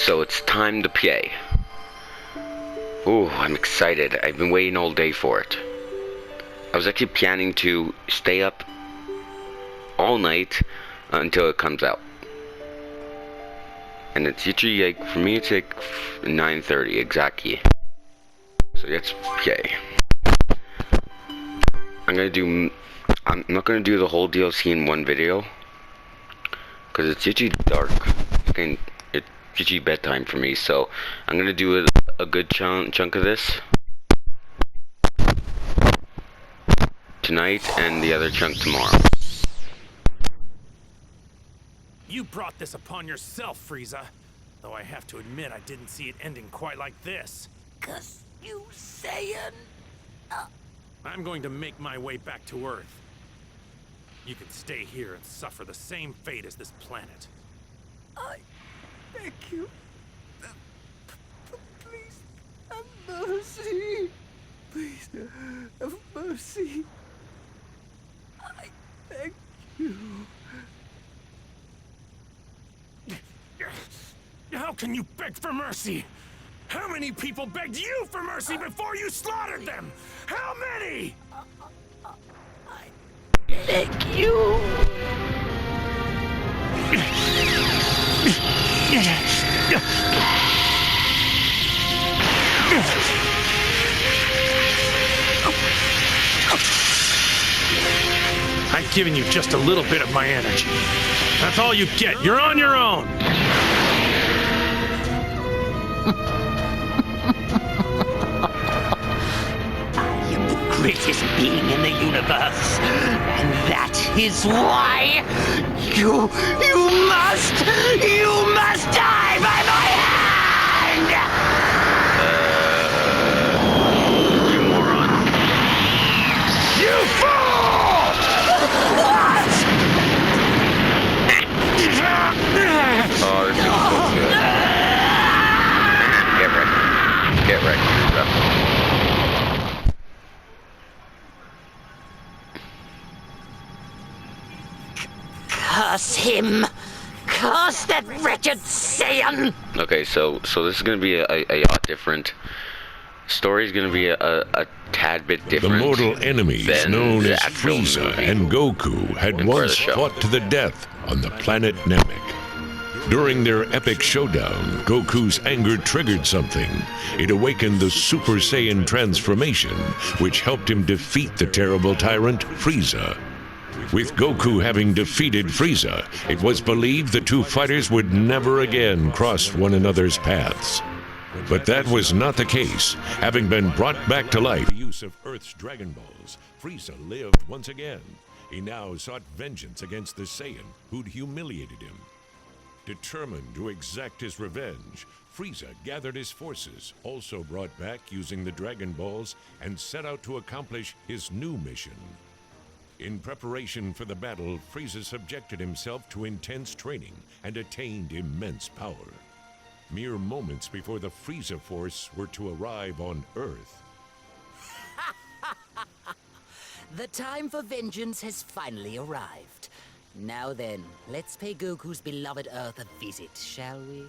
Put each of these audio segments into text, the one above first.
So it's time to play. Ooh, I'm excited. I've been waiting all day for it. I was actually planning to stay up all night until it comes out. And it's usually like, for me it's like 9:30 exactly. So let's play. I'm not gonna do the whole DLC in one video, because it's usually dark. It's usually bedtime for me, so I'm gonna do a good chunk of this tonight and the other chunk tomorrow. You brought this upon yourself, Frieza. Though I have to admit I didn't see it ending quite like this. 'Cause you Saiyan. I'm going to make my way back to Earth. You can stay here and suffer the same fate as this planet. I beg you. Please, have mercy. Please, have mercy. I beg you. How can you beg for mercy? How many people begged you for mercy before you slaughtered them? How many? I beg you. I've given you just a little bit of my energy. That's all you get. You're on your own. Greatest being in the universe. And that is why you must die by my hand! You moron. You fool! What? Oh, this is so good. Get ready. Get ready. Curse him! Curse that wretched Saiyan! Okay, so this is gonna be a lot different. Story's gonna be a tad bit The different. mortal enemies than known the as actual Frieza movie. and Goku had And once for the show. fought to the death on the planet Namek. During their epic showdown, Goku's anger triggered something. It awakened the Super Saiyan transformation, which helped him defeat the terrible tyrant Frieza. With Goku having defeated Frieza, it was believed the two fighters would never again cross one another's paths. But that was not the case. Having been brought back to life, the use of Earth's Dragon Balls, Frieza lived once again. He now sought vengeance against the Saiyan who'd humiliated him. Determined to exact his revenge, Frieza gathered his forces, also brought back using the Dragon Balls, and set out to accomplish his new mission. In preparation for the battle, Frieza subjected himself to intense training and attained immense power. Mere moments before the Frieza Force were to arrive on Earth. The time for vengeance has finally arrived. Now then, let's pay Goku's beloved Earth a visit, shall we?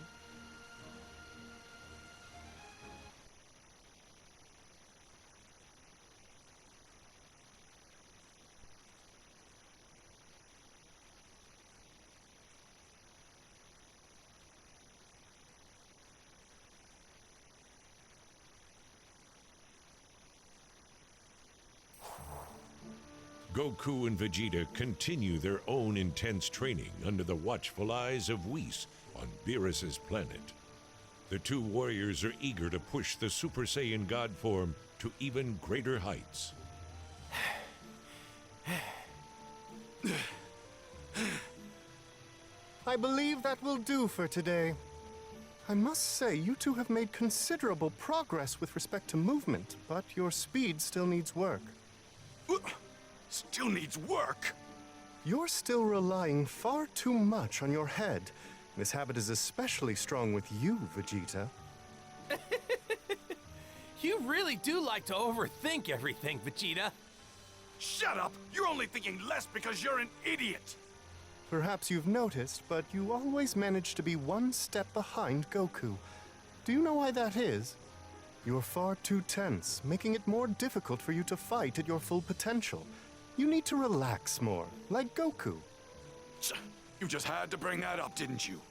Goku and Vegeta continue their own intense training under the watchful eyes of Whis on Beerus's planet. The two warriors are eager to push the Super Saiyan God form to even greater heights. I believe that will do for today. I must say, you two have made considerable progress with respect to movement, but your speed still needs work. Still needs work. You're still relying far too much on your head. This habit is especially strong with you, Vegeta. You really do like to overthink everything, Vegeta. Shut up! You're only thinking less because you're an idiot! Perhaps you've noticed, but you always manage to be one step behind Goku. Do you know why that is? You're far too tense, making it more difficult for you to fight at your full potential. You need to relax more, like Goku. You just had to bring that up, didn't you?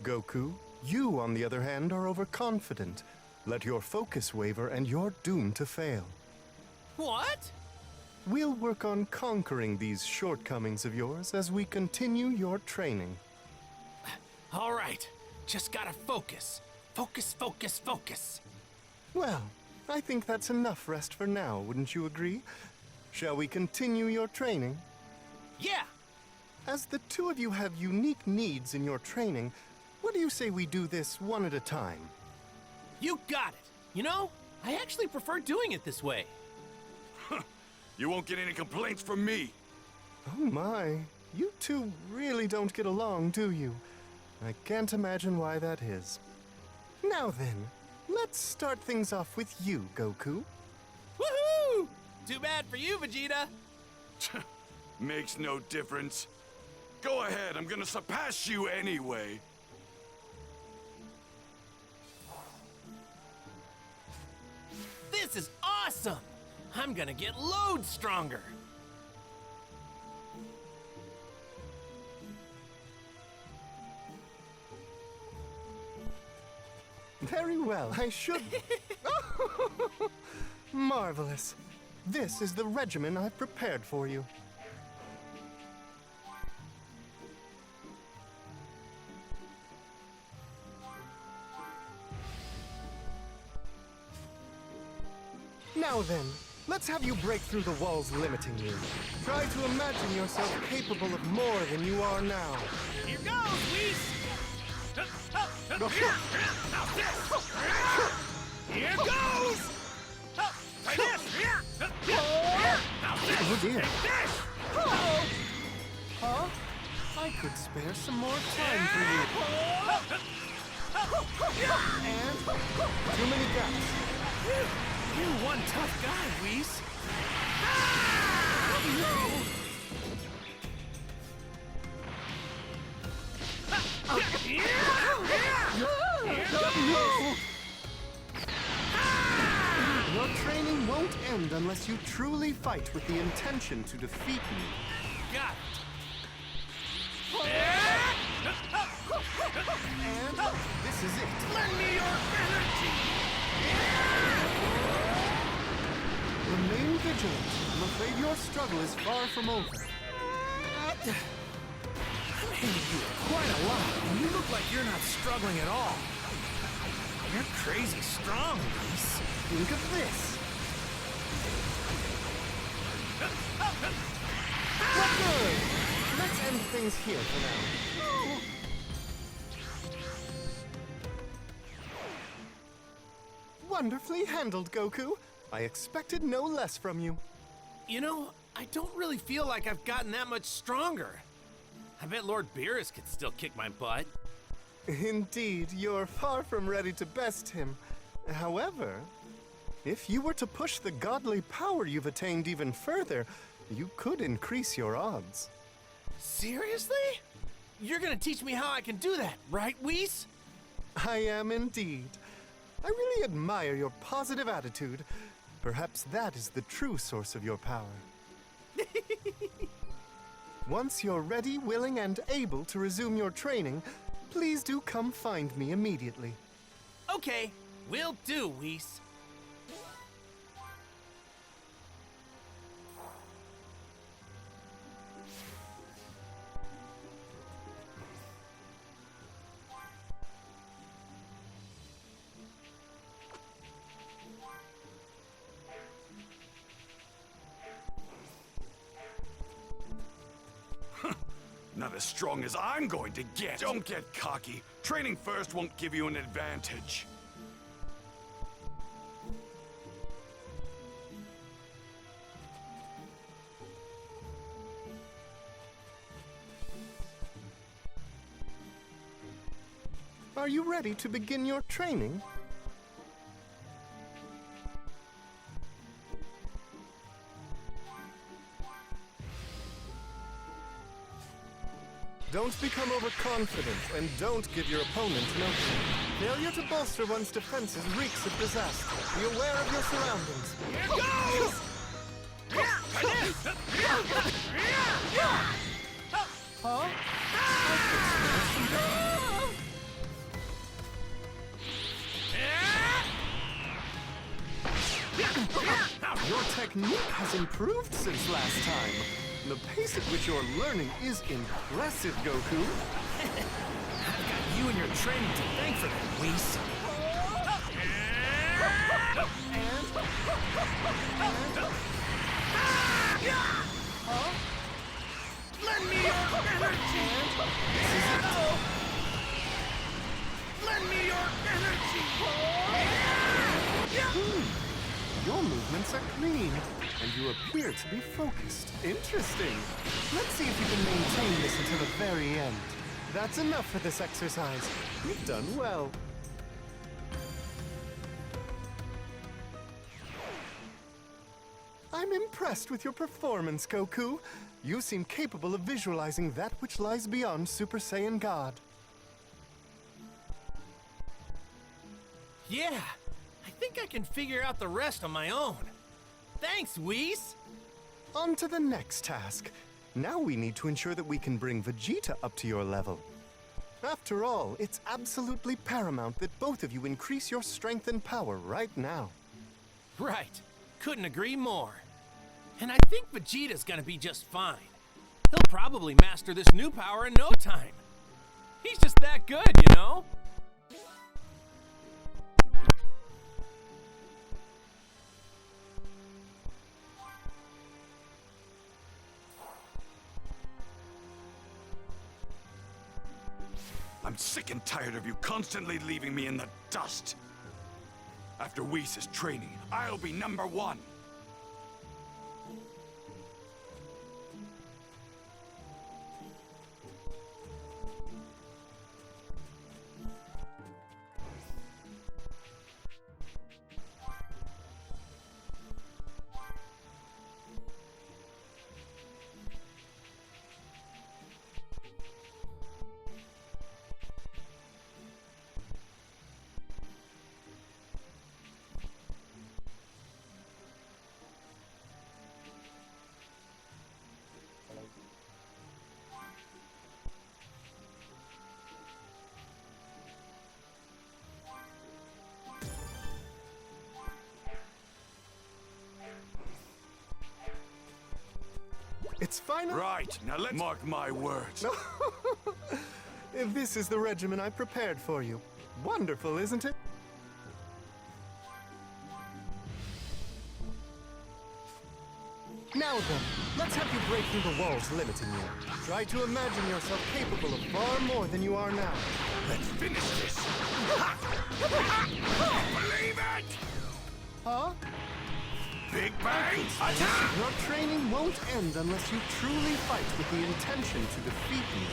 Goku, you, on the other hand, are overconfident. Let your focus waver and you're doomed to fail. What? We'll work on conquering these shortcomings of yours as we continue your training. All right, just gotta focus. Focus, focus, focus. Well, I think that's enough rest for now, wouldn't you agree? Shall we continue your training? Yeah! As the two of you have unique needs in your training, what do you say we do this one at a time? You got it. You know, I actually prefer doing it this way. You won't get any complaints from me. Oh my, you two really don't get along, do you? I can't imagine why that is. Now then, let's start things off with you, Goku. Woohoo! Too bad for you, Vegeta. Makes no difference. Go ahead, I'm gonna surpass you anyway. This is awesome! I'm gonna get loads stronger. Very well, I should... Marvelous. This is the regimen I've prepared for you. Now then, let's have you break through the walls limiting you. Try to imagine yourself capable of more than you are now. Here goes, Whis! Here goes! Try this! Oh dear. Take this! Huh? I could spare some more time for you. And too many gaps. You're one tough guy, Whis. Your training won't end unless you truly fight with the intention to defeat me. Got it. And this is it. Lend me your energy! Remain vigilant. I'm afraid your struggle is far from over. I'm hitting you quite a lot, and you look like you're not struggling at all. You're crazy strong, Whis. Think of this. Well, good. Let's end things here for now. Wonderfully handled, Goku. I expected no less from you. You know, I don't really feel like I've gotten that much stronger. I bet Lord Beerus could still kick my butt. Indeed, you're far from ready to best him. However, if you were to push the godly power you've attained even further, you could increase your odds. Seriously? You're gonna teach me how I can do that, right, Whis? I am indeed. I really admire your positive attitude. Perhaps that is the true source of your power. Once you're ready, willing, and able to resume your training, please do come find me immediately. Okay, will do, Whis. Not as strong as I'm going to get. Don't get cocky. Training first won't give you an advantage. Are you ready to begin your training? Don't become overconfident, and don't give your opponent an opening. Failure to bolster one's defenses reeks of disaster. Be aware of your surroundings. Here goes! Huh? Your technique has improved since last time. The pace at which you're learning is impressive, Goku. I've got you and your training to thank for that, Whis. Lend me your energy! Lend me your energy! Your movements are clean, and you appear to be focused. Interesting. Let's see if you can maintain this until the very end. That's enough for this exercise. You've done well. I'm impressed with your performance, Goku. You seem capable of visualizing that which lies beyond Super Saiyan God. Yeah, I think I can figure out the rest on my own. Thanks, Whis. On to the next task. Now we need to ensure that we can bring Vegeta up to your level. After all, it's absolutely paramount that both of you increase your strength and power right now. Right. Couldn't agree more. And I think Vegeta's gonna be just fine. He'll probably master this new power in no time. He's just that good, you know? I'm sick and tired of you constantly leaving me in the dust. After Whis' training, I'll be #1. It's final. Right, now let's mark my words. This is the regimen I prepared for you. Wonderful, isn't it? Now then, let's have you break through the walls limiting you. Try to imagine yourself capable of far more than you are now. Let's finish this. Believe it! Huh? Big Bang, attack! Your training won't end unless you truly fight with the intention to defeat me.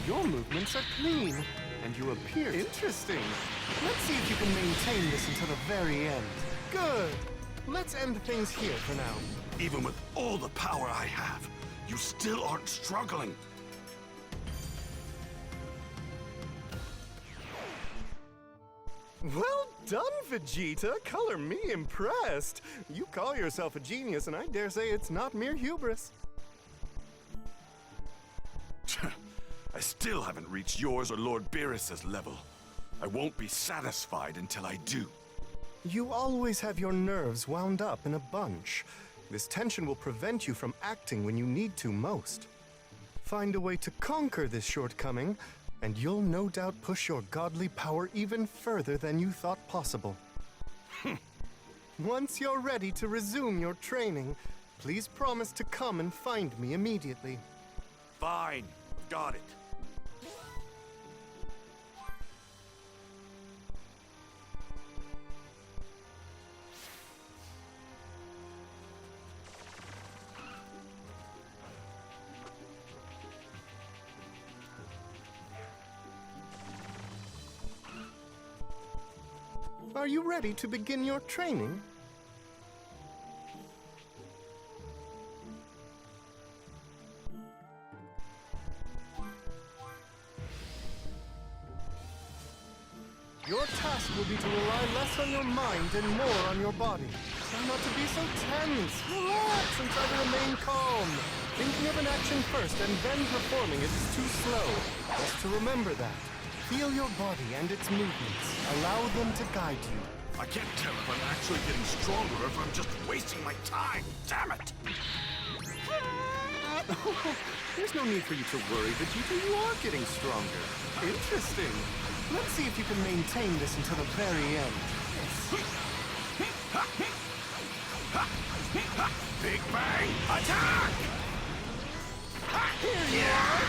Your movements are clean, and you appear interesting. Let's see if you can maintain this until the very end. Good. Let's end things here for now. Even with all the power I have, you still aren't struggling. Well done, Vegeta. Color me impressed. You call yourself a genius, and I dare say it's not mere hubris. I still haven't reached yours or Lord Beerus's level. I won't be satisfied until I do. You always have your nerves wound up in a bunch. This tension will prevent you from acting when you need to most. Find a way to conquer this shortcoming, and you'll no doubt push your godly power even further than you thought possible. Once you're ready to resume your training, please promise to come and find me immediately. Fine, got it. Are you ready to begin your training? Your task will be to rely less on your mind and more on your body. Try not to be so tense. Relax and try to remain calm. Thinking of an action first and then performing it is too slow. Just to remember that. Feel your body and its movements. Allow them to guide you. I can't tell if I'm actually getting stronger or if I'm just wasting my time. Damn it! There's no need for you to worry, Vegeta. You are getting stronger. Interesting. Let's see if you can maintain this until the very end. Big Bang attack! Here you are!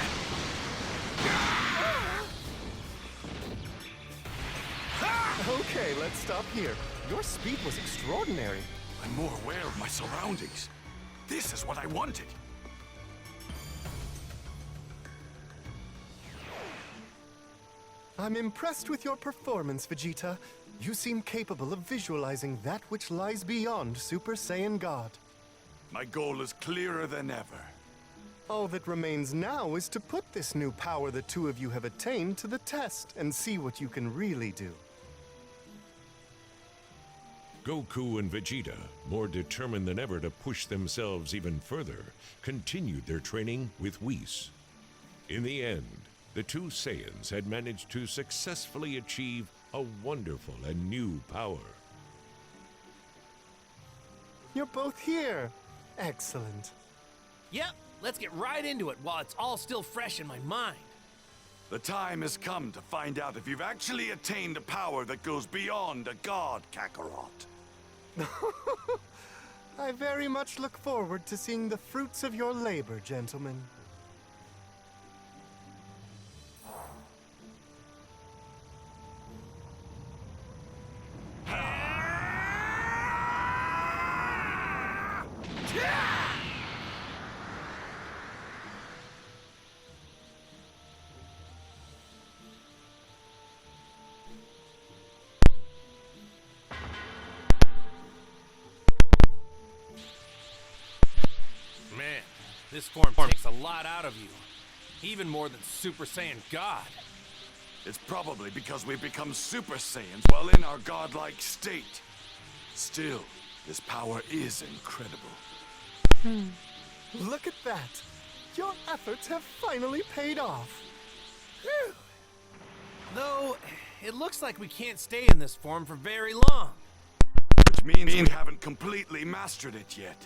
Okay, let's stop here. Your speed was extraordinary. I'm more aware of my surroundings. This is what I wanted. I'm impressed with your performance, Vegeta. You seem capable of visualizing that which lies beyond Super Saiyan God. My goal is clearer than ever. All that remains now is to put this new power the two of you have attained to the test and see what you can really do. Goku and Vegeta, more determined than ever to push themselves even further, continued their training with Whis. In the end, the two Saiyans had managed to successfully achieve a wonderful and new power. You're both here. Excellent. Yep, let's get right into it while it's all still fresh in my mind. The time has come to find out if you've actually attained a power that goes beyond a god, Kakarot. I very much look forward to seeing the fruits of your labor, gentlemen. Man, this form takes a lot out of you. Even more than Super Saiyan God. It's probably because we've become Super Saiyans while in our godlike state. Still, this power is incredible. Look at that! Your efforts have finally paid off. Whew. Though, it looks like we can't stay in this form for very long. Which means we haven't completely mastered it yet.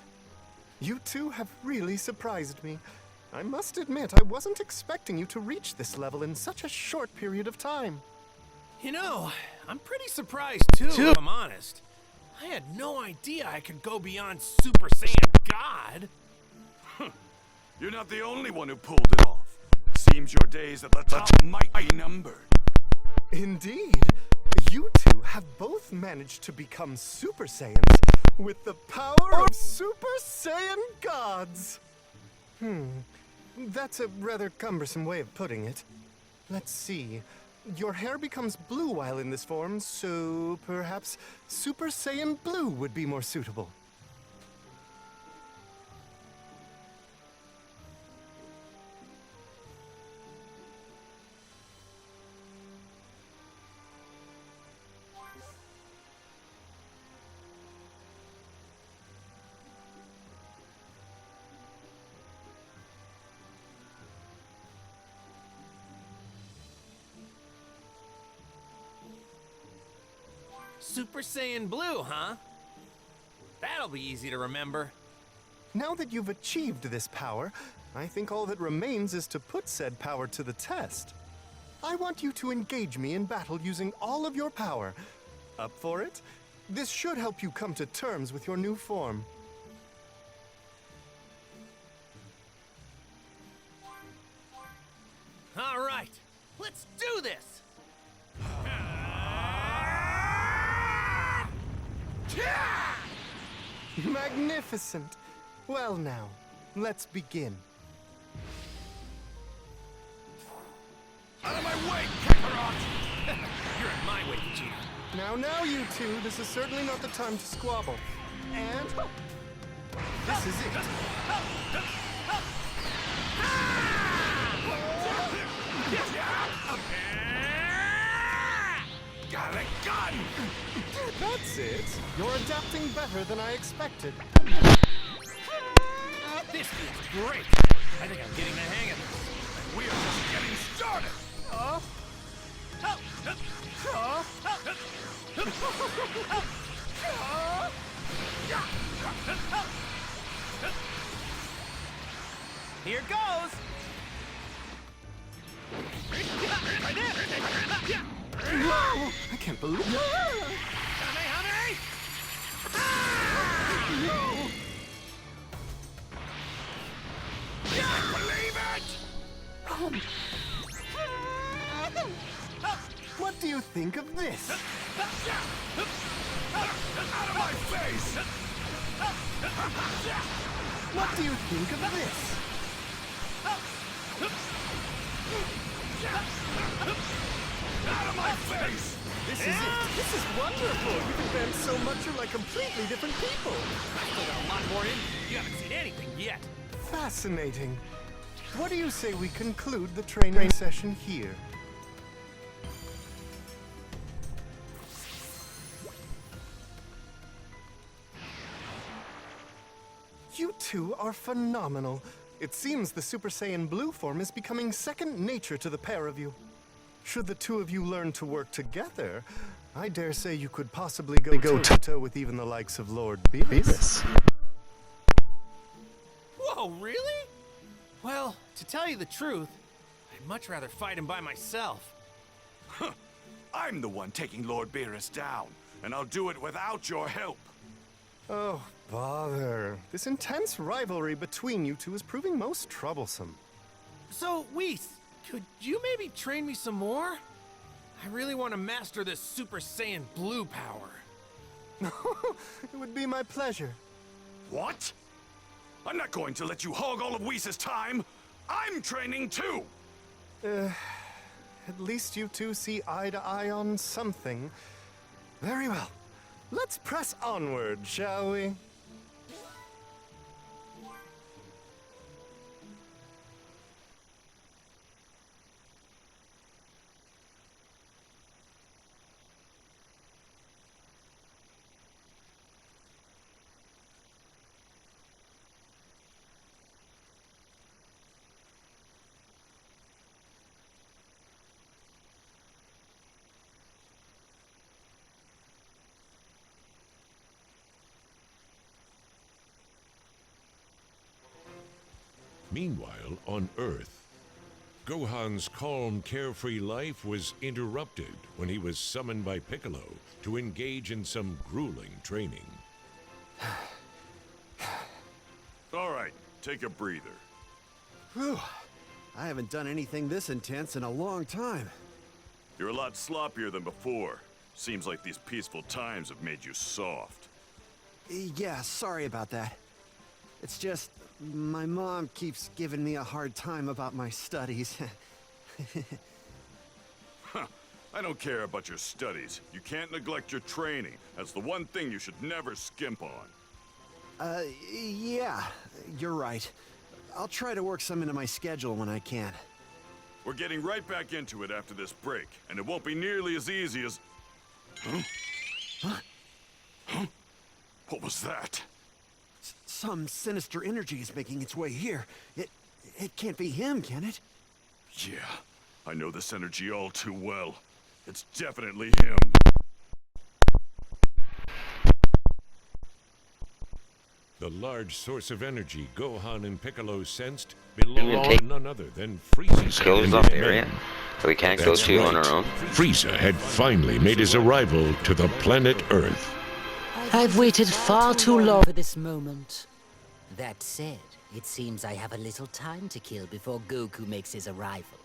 You two have really surprised me. I must admit, I wasn't expecting you to reach this level in such a short period of time. You know, I'm pretty surprised too, if I'm honest. I had no idea I could go beyond Super Saiyan God. You're not the only one who pulled it off. Seems your days at the top might be numbered. Indeed. You two have both managed to become Super Saiyans with the power of Super Saiyan gods. That's a rather cumbersome way of putting it. Let's see. Your hair becomes blue while in this form, so perhaps Super Saiyan Blue would be more suitable. Super Saiyan Blue, huh? That'll be easy to remember. Now that you've achieved this power, I think all that remains is to put said power to the test. I want you to engage me in battle using all of your power. Up for it? This should help you come to terms with your new form. All right, let's do this! Magnificent! Well now, let's begin. Out of my way, Kakarot! You're in my way, Vegeta. Now, you two, this is certainly not the time to squabble. And this is it. Got is it. You're adapting better than I expected. This feels great. I think I'm getting the hang of this. We are just getting started. Here goes. I can't believe it. Believe it! What do you think of this? Out of my face! What do you think of this? Out of my face! This is it. This is wonderful. You advance so much, you're like completely different people. Still got a lot more in you. You haven't seen anything yet. Fascinating. What do you say we conclude the training session here? You two are phenomenal. It seems the Super Saiyan Blue form is becoming second nature to the pair of you. Should the two of you learn to work together, I dare say you could possibly go toe-to-toe with even the likes of Lord Beerus. Whoa, really? Well, to tell you the truth, I'd much rather fight him by myself. I'm the one taking Lord Beerus down, and I'll do it without your help. Oh, bother. This intense rivalry between you two is proving most troublesome. So, Whis, could you maybe train me some more? I really want to master this Super Saiyan Blue power. It would be my pleasure. What? I'm not going to let you hog all of Whis' time. I'm training too. At least you two see eye to eye on something. Very well. Let's press onward, shall we? Meanwhile, on Earth, Gohan's calm, carefree life was interrupted when he was summoned by Piccolo to engage in some grueling training. All right, take a breather. Whew. I haven't done anything this intense in a long time. You're a lot sloppier than before. Seems like these peaceful times have made you soft. Yeah, sorry about that. It's just, my mom keeps giving me a hard time about my studies. I don't care about your studies. You can't neglect your training. That's the one thing you should never skimp on. Yeah, you're right. I'll try to work some into my schedule when I can. We're getting right back into it after this break, and it won't be nearly as easy as... Huh? What was that? Some sinister energy is making its way here. It can't be him, can it? Yeah, I know this energy all too well. It's definitely him. The large source of energy Gohan and Piccolo sensed belonged to none other than Frieza. Closed off area that we can't go to on our own. Frieza had finally made his arrival to the planet Earth. I've waited far too long for this moment. That said, it seems I have a little time to kill before Goku makes his arrival.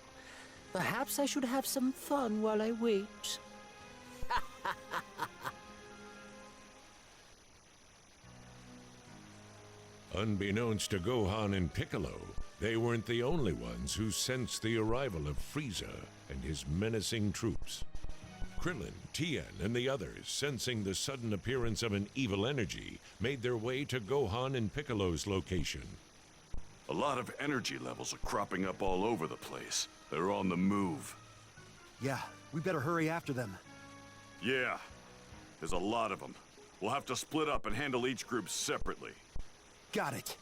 Perhaps I should have some fun while I wait. Unbeknownst to Gohan and Piccolo, they weren't the only ones who sensed the arrival of Frieza and his menacing troops. Krillin, Tien, and the others, sensing the sudden appearance of an evil energy, made their way to Gohan and Piccolo's location. A lot of energy levels are cropping up all over the place. They're on the move. Yeah, we better hurry after them. Yeah. There's a lot of them. We'll have to split up and handle each group separately. Got it.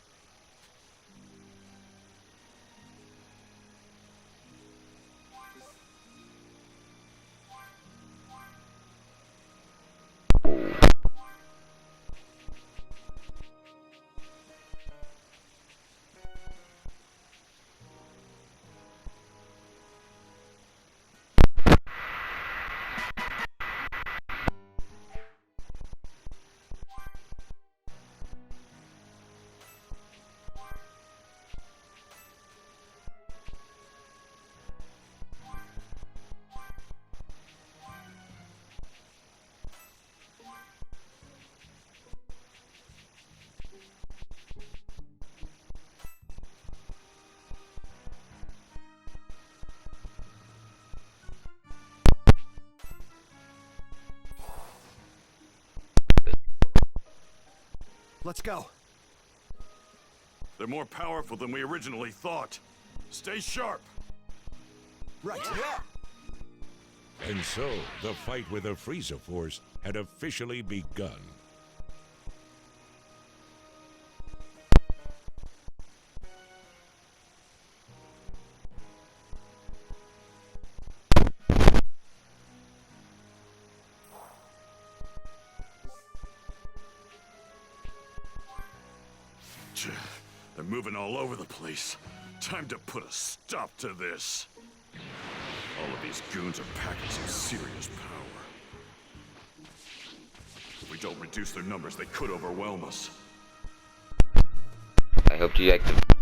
Let's go. They're more powerful than we originally thought. Stay sharp. Right. And so, the fight with the Frieza Force had officially begun. They're moving all over the place. Time to put a stop to this. All of these goons are packing some serious power. If we don't reduce their numbers, they could overwhelm us. I hope you liked the